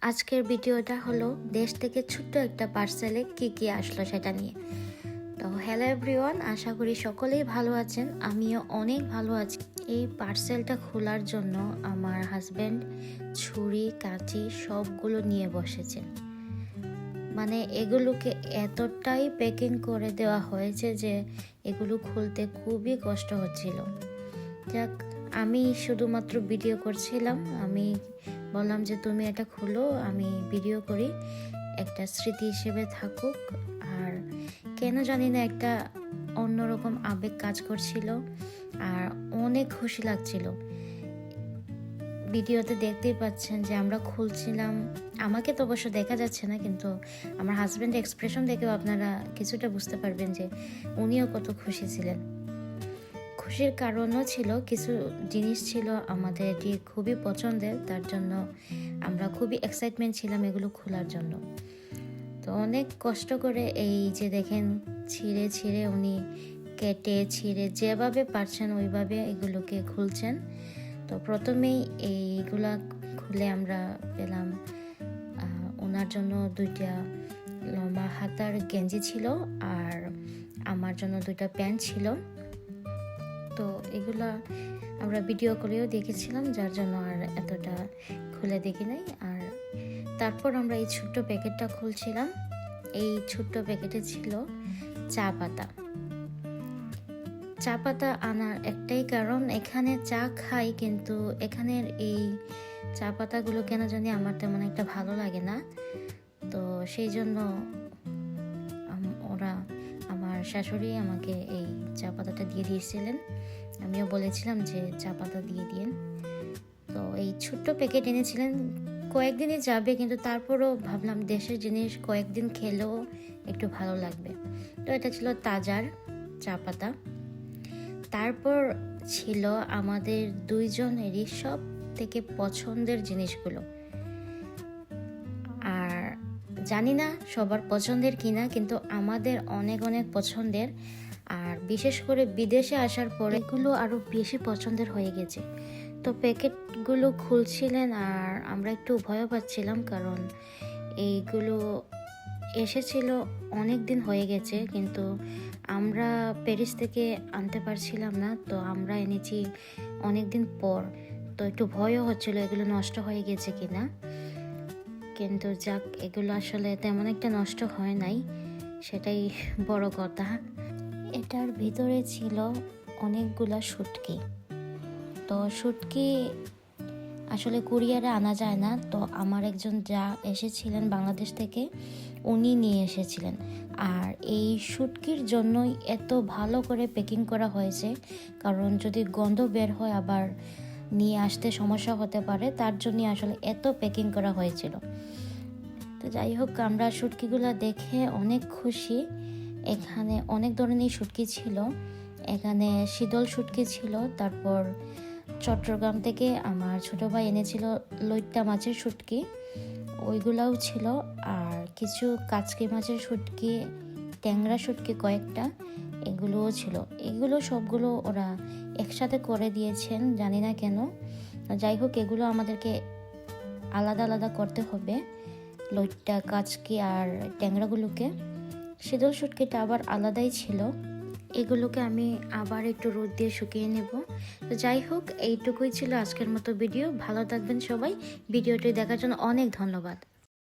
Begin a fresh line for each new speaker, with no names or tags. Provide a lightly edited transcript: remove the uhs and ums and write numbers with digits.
আজকের ভিডিওটা হলো দেশ থেকে ছোট্ট একটা পার্সেলে কি আসলো সেটা নিয়ে। তো হ্যালো এভরিওয়ান, আশা করি সকলেই ভালো আছেন, আমিও অনেক ভালো আছি। এই পার্সেলটা খোলার জন্য আমার হাজব্যান্ড ছুরি কাঁচি সবগুলো নিয়ে বসেছেন। মানে এগুলোকে এতটাই প্যাকিং করে দেওয়া হয়েছে যে এগুলো খুলতে খুবই কষ্ট হচ্ছিল। যাক, আমি শুধুমাত্র ভিডিও করছিলাম। আমি বললাম যে তুমি এটা খুলো, আমি ভিডিও করি, একটা স্মৃতি হিসেবে থাকুক। আর কেন জানি না একটা অন্যরকম আবেগ কাজ করছিল আর অনেক খুশি লাগছিল। ভিডিওতে দেখতেই পাচ্ছেন যে আমরা খুলছিলাম, আমাকে তো অবশ্য দেখা যাচ্ছে না, কিন্তু আমার হাজব্যান্ডের এক্সপ্রেশন দেখেও আপনারা কিছুটা বুঝতে পারবেন যে উনিও কত খুশি ছিলেন। খুশির কারণও ছিল, কিছু জিনিস ছিল আমাদের এটি খুবই পছন্দের, তার জন্য আমরা খুবই এক্সাইটমেন্ট ছিলাম এগুলো খোলার জন্য। তো অনেক কষ্ট করে এই যে দেখেন ছিঁড়ে উনি কেটে ছিঁড়ে যেভাবে পারছেন ওইভাবে এগুলোকে খুলছেন। তো প্রথমেই এইগুলা খুলে আমরা পেলাম ওনার জন্য দুইটা লম্বা হাতার গেঞ্জি ছিল আর আমার জন্য দুইটা প্যান্ট ছিল। তো এগুলা আমরা ভিডিও করেও দেখেছিলাম, যার জন্য আর এতটা খুলে দেখি নাই। আর তারপর আমরা এই ছোট্ট প্যাকেটটা খুলছিলাম। এই ছোট্ট প্যাকেটে ছিল চা পাতা আনার একটাই কারণ, এখানে চা খাই কিন্তু এখানের এই চা পাতাগুলো কেন জানি আমার তেমন একটা ভালো লাগে না। তো সেই জন্য আমার শাশুড়ি আমাকে এই চা পাতাটা দিয়ে দিয়েছিলেন। আমিও বলেছিলাম যে চা পাতা দিয়ে দিন। তো এই ছোট্ট প্যাকেট এনেছিলেন, কয়েকদিনই যাবে, কিন্তু তারপরও ভাবলাম দেশের জিনিস কয়েকদিন খেলেও একটু ভালো লাগবে। তো এটা ছিল তাজার চা পাতা। তারপর ছিল আমাদের দুইজনেরই সব থেকে পছন্দের জিনিসগুলো। আর জানি না সবার পছন্দের কিনা, কিন্তু আমাদের অনেক পছন্দের। আর বিশেষ করে বিদেশে আসার পরে এগুলো আরও বেশি পছন্দের হয়ে গেছে। তো প্যাকেটগুলো খুলছিলেন আর আমরা একটু ভয় পাচ্ছিলাম, কারণ এইগুলো এসেছিল অনেক দিন হয়ে গেছে, কিন্তু আমরা প্যারিস থেকে আনতে পারছিলাম না। তো আমরা এনেছি অনেক দিন পর, তো একটু ভয়ও হচ্ছিল এগুলো নষ্ট হয়ে গেছে কিনা। কিন্তু যাক, এগুলো আসলে তেমন একটা নষ্ট হয় নাই, সেটাই বড় কথা। এটার ভিতরে ছিল অনেকগুলা শুটকি। তো শুটকি আসলে কুরিয়ারে আনা যায় না, তো আমার একজন যা এসেছিলেন বাংলাদেশ থেকে, উনি নিয়ে এসেছিলেন। আর এই শুটকির জন্যই এত ভালো করে প্যাকিং করা হয়েছে, কারণ যদি গন্ধ বের হয় আবার নিয়ে আসতে সমস্যা হতে পারে, তার জন্যই আসলে এত প্যাকিং করা হয়েছিল। তো যাই হোক, আমরা শুটকিগুলো দেখে অনেক খুশি। এখানে অনেক ধরনের শুটকি ছিল, এখানে শীতল শুটকি ছিল, তারপর চট্টগ্রাম থেকে আমার ছোট ভাই এনেছিল লইট্টা মাছের শুটকি, ওইগুলাও ছিল। আর কিছু কাচকি মাছের শুটকি, ট্যাংরা শুটকি কয়েকটা, এগুলোও ছিল। এগুলো সবগুলো ওরা একসাথে করে দিয়েছেন, জানি না কেন। যাই হোক, এগুলো আমাদেরকে আলাদা করতে হবে, লইট্টা কাচকি আর ট্যাংরাগুলোকে। শীতল শুটকিটা আবার আলাদাই ছিল, এগুলোকে আমি আবার একটু রোদ দিয়ে শুকিয়ে নেব। তো যাই হোক, এইটুকুই ছিল আজকের মতো ভিডিও। ভালো থাকবেন সবাই, ভিডিওটি দেখার জন্য অনেক ধন্যবাদ।